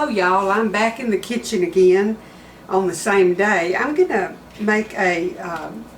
Oh y'all, I'm back in the kitchen again on the same day. I'm gonna make a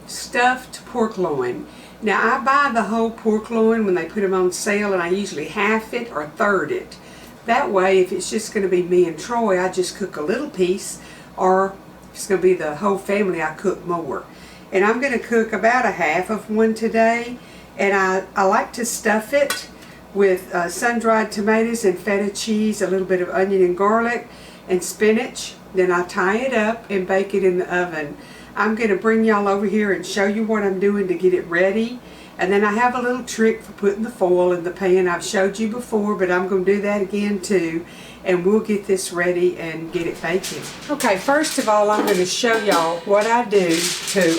stuffed pork loin. Now I buy the whole pork loin when they put them on sale, and I usually half it or third it. That way, if it's just gonna be me and Troy, I just cook a little piece, or if it's gonna be the whole family, I cook more. And I'm gonna cook about a half of one today, and I like to stuff it with sun-dried tomatoes and feta cheese, a little bit of onion and garlic, and spinach. Then I tie it up and bake it in the oven. I'm going to bring y'all over here and show you what I'm doing to get it ready. And then I have a little trick for putting the foil in the pan. I've showed you before, but I'm going to do that again too. And we'll get this ready and get it baking. Okay, first of all, I'm going to show y'all what I do to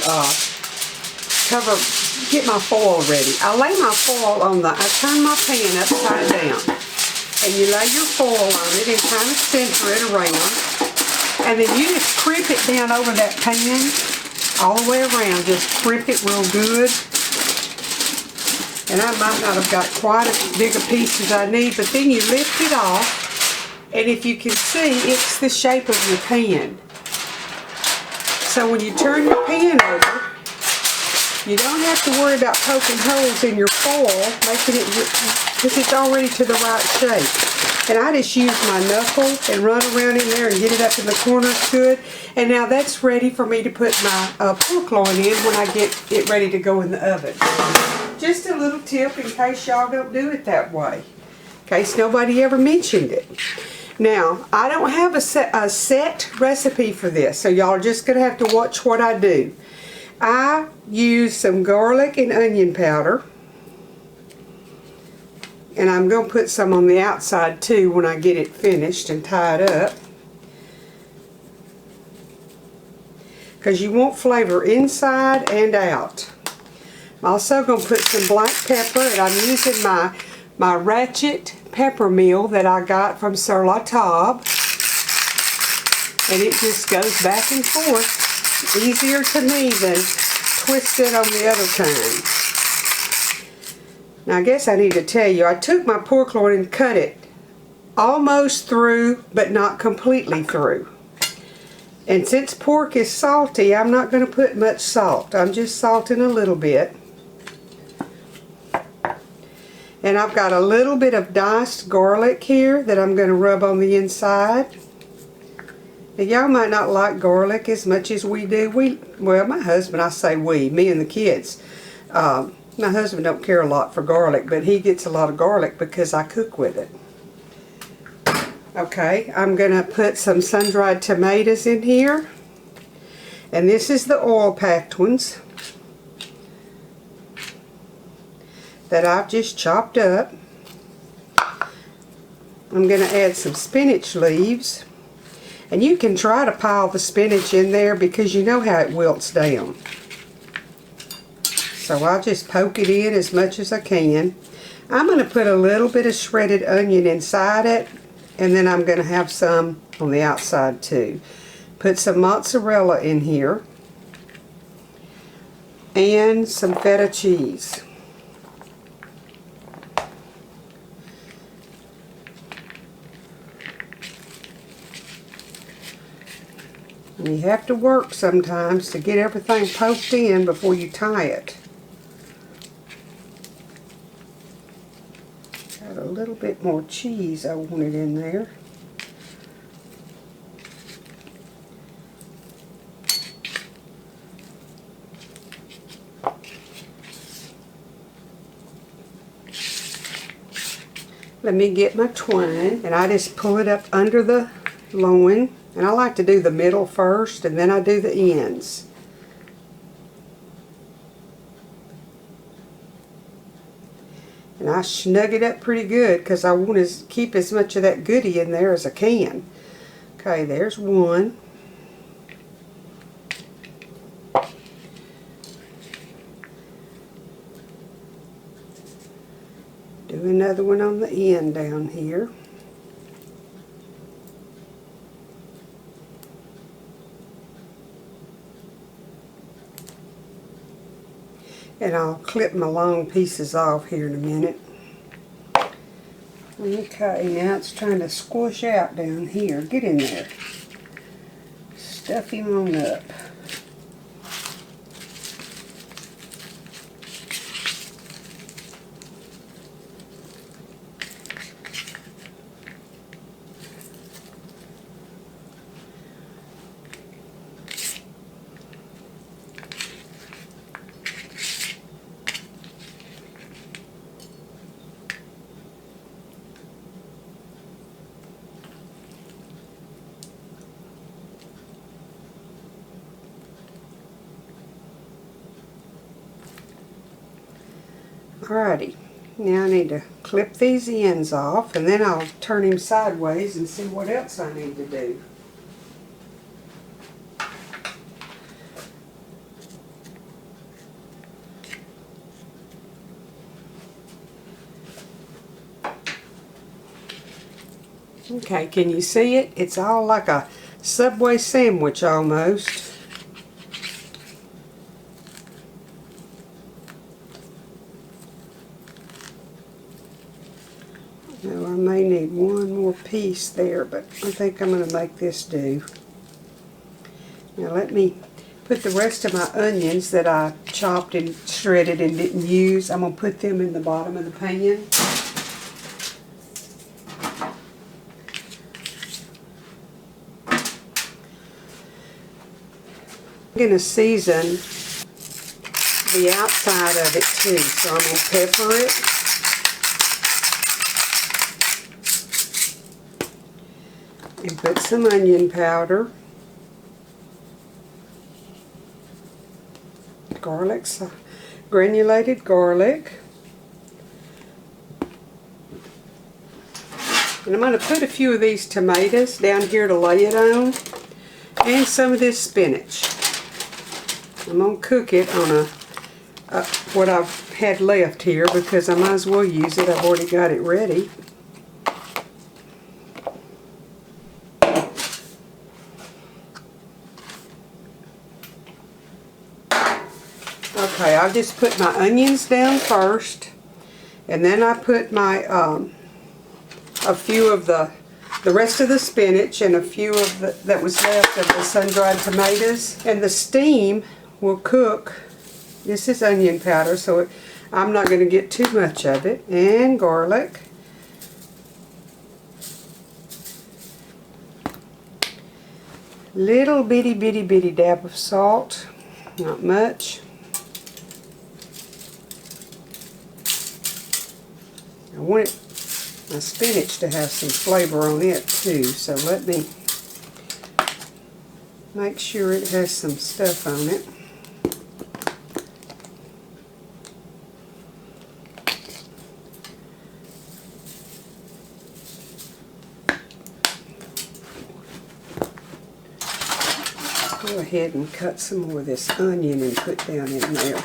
get my foil ready. I lay my foil on I turn my pan upside down. And you lay your foil on it and kind of center it around. And then you just crimp it down over that pan all the way around. Just crimp it real good. And I might not have got quite as big a piece as I need, but then you lift it off. And if you can see, it's the shape of your pan. So when you turn your pan over, you don't have to worry about poking holes in your foil, making it, because it's already to the right shape. And I just use my knuckle and run around in there and get it up in the corners good. And now that's ready for me to put my pork loin in when I get it ready to go in the oven. Just a little tip in case y'all don't do it that way, in case nobody ever mentioned it. Now, I don't have a set recipe for this, so y'all are just going to have to watch what I do. I use some garlic and onion powder, and I'm going to put some on the outside too when I get it finished and tied up, because you want flavor inside and out. I'm also going to put some black pepper, and I'm using my ratchet pepper mill that I got from Sur La Table, and it just goes back and forth. Easier to me than twist it on the other kind. Now I guess I need to tell you, I took my pork loin and cut it almost through, but not completely through. And since pork is salty, I'm not going to put much salt. I'm just salting a little bit. And I've got a little bit of diced garlic here that I'm going to rub on the inside. Now, y'all might not like garlic as much as we do. Well, my husband, I say we, me and the kids. My husband don't care a lot for garlic, but he gets a lot of garlic because I cook with it. Okay, I'm going to put some sun-dried tomatoes in here. And this is the oil-packed ones that I've just chopped up. I'm going to add some spinach leaves. And you can try to pile the spinach in there because you know how it wilts down. So I'll just poke it in as much as I can. I'm going to put a little bit of shredded onion inside it, and then I'm going to have some on the outside too. Put some mozzarella in here and some feta cheese. And you have to work sometimes to get everything poked in before you tie it. Got a little bit more cheese I wanted in there. Let me get my twine, and I just pull it up under the loin. And I like to do the middle first, and then I do the ends. And I snug it up pretty good because I want to keep as much of that goodie in there as I can. Okay, there's one. Do another one on the end down here. And I'll clip my long pieces off here in a minute. Okay, now it's trying to squish out down here. Get in there. Stuff him on up. Alrighty, now I need to clip these ends off, and then I'll turn him sideways and see what else I need to do. Okay, can you see it? It's all like a Subway sandwich almost. Now I may need one more piece there, but I think I'm going to make this do. Now let me put the rest of my onions that I chopped and shredded and didn't use, I'm going to put them in the bottom of the pan. I'm going to season the outside of it too, so I'm going to pepper it. And put some onion powder, garlic, granulated garlic. And I'm going to put a few of these tomatoes down here to lay it on, and some of this spinach. I'm going to cook it on what I've had left here because I might as well use it. I've already got it ready. Okay, I'll just put my onions down first, and then I put my a few of the rest of the spinach and a few of that was left of the sun-dried tomatoes, and the steam will cook. This is onion powder, so I'm not going to get too much of it, and garlic. Little bitty dab of salt, not much. I want my spinach to have some flavor on it too, so let me make sure it has some stuff on it. Go ahead and cut some more of this onion and put down in there.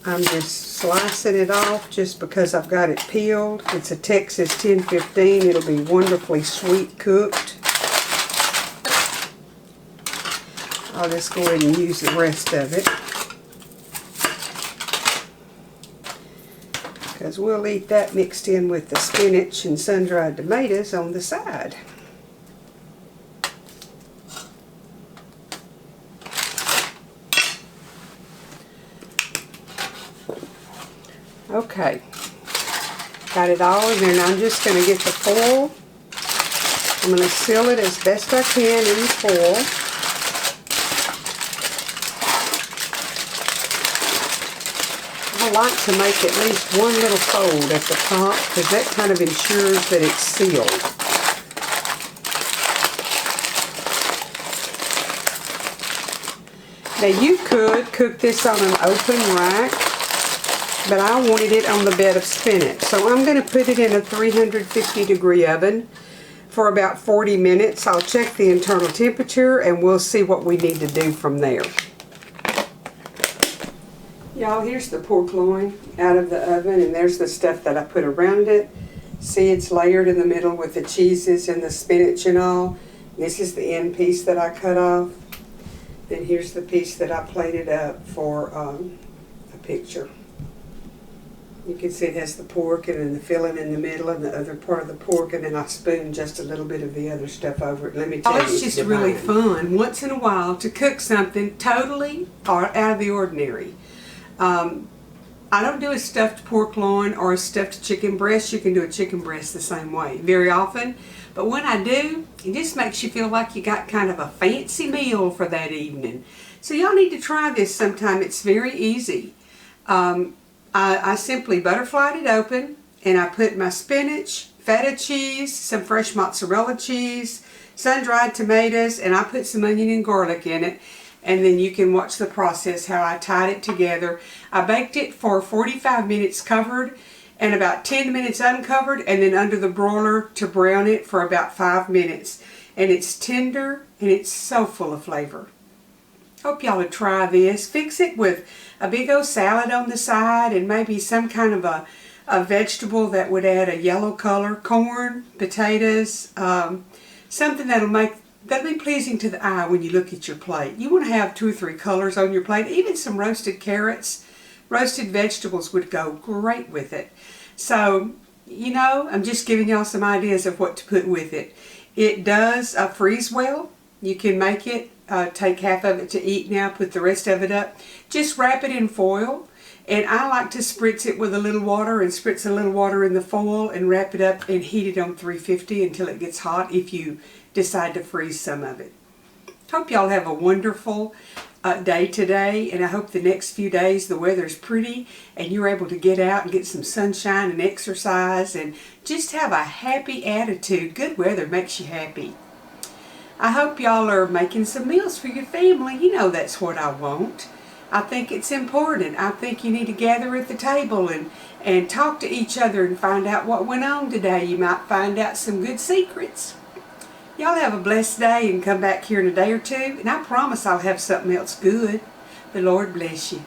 I'm just slicing it off just because I've got it peeled. It's a Texas 1015. It'll be wonderfully sweet cooked. I'll just go ahead and use the rest of it, because we'll eat that mixed in with the spinach and sun-dried tomatoes on the side. Okay, got it all in there. Now I'm just going to get the foil. I'm going to seal it as best I can in the foil. I like to make at least one little fold at the top because that kind of ensures that it's sealed. Now you could cook this on an open rack, but I wanted it on the bed of spinach. So I'm going to put it in a 350-degree oven for about 40 minutes. I'll check the internal temperature and we'll see what we need to do from there. Y'all, here's the pork loin out of the oven, and there's the stuff that I put around it. See, it's layered in the middle with the cheeses and the spinach and all. This is the end piece that I cut off. Then here's the piece that I plated up for picture. You can see it has the pork and then the filling in the middle and the other part of the pork, and then I spoon just a little bit of the other stuff over it. Let me tell you, It's just really fun once in a while to cook something totally out of the ordinary. I don't do a stuffed pork loin or a stuffed chicken breast. You can do a chicken breast the same way very often. But when I do, it just makes you feel like you got kind of a fancy meal for that evening. So y'all need to try this sometime. It's very easy. I simply butterflied it open, and I put my spinach, feta cheese, some fresh mozzarella cheese, sun-dried tomatoes, and I put some onion and garlic in it. And then you can watch the process, how I tied it together. I baked it for 45 minutes covered and about 10 minutes uncovered, and then under the broiler to brown it for about 5 minutes. And it's tender and it's so full of flavor. Hope y'all would try this. Fix it with a big old salad on the side and maybe some kind of a vegetable that would add a yellow color. Corn, potatoes, something that'll be pleasing to the eye when you look at your plate. You want to have 2 or 3 colors on your plate. Even some roasted carrots, roasted vegetables would go great with it. So, you know, I'm just giving y'all some ideas of what to put with it. It does freeze well. You can make it, take half of it to eat now, put the rest of it up. Just wrap it in foil. And I like to spritz it with a little water and spritz a little water in the foil and wrap it up and heat it on 350 until it gets hot if you decide to freeze some of it. Hope y'all have a wonderful day today, and I hope the next few days the weather's pretty and you're able to get out and get some sunshine and exercise and just have a happy attitude. Good weather makes you happy. I hope y'all are making some meals for your family. You know that's what I want. I think it's important. I think you need to gather at the table and talk to each other and find out what went on today. You might find out some good secrets. Y'all have a blessed day and come back here in a day or two, and I promise I'll have something else good. The Lord bless you.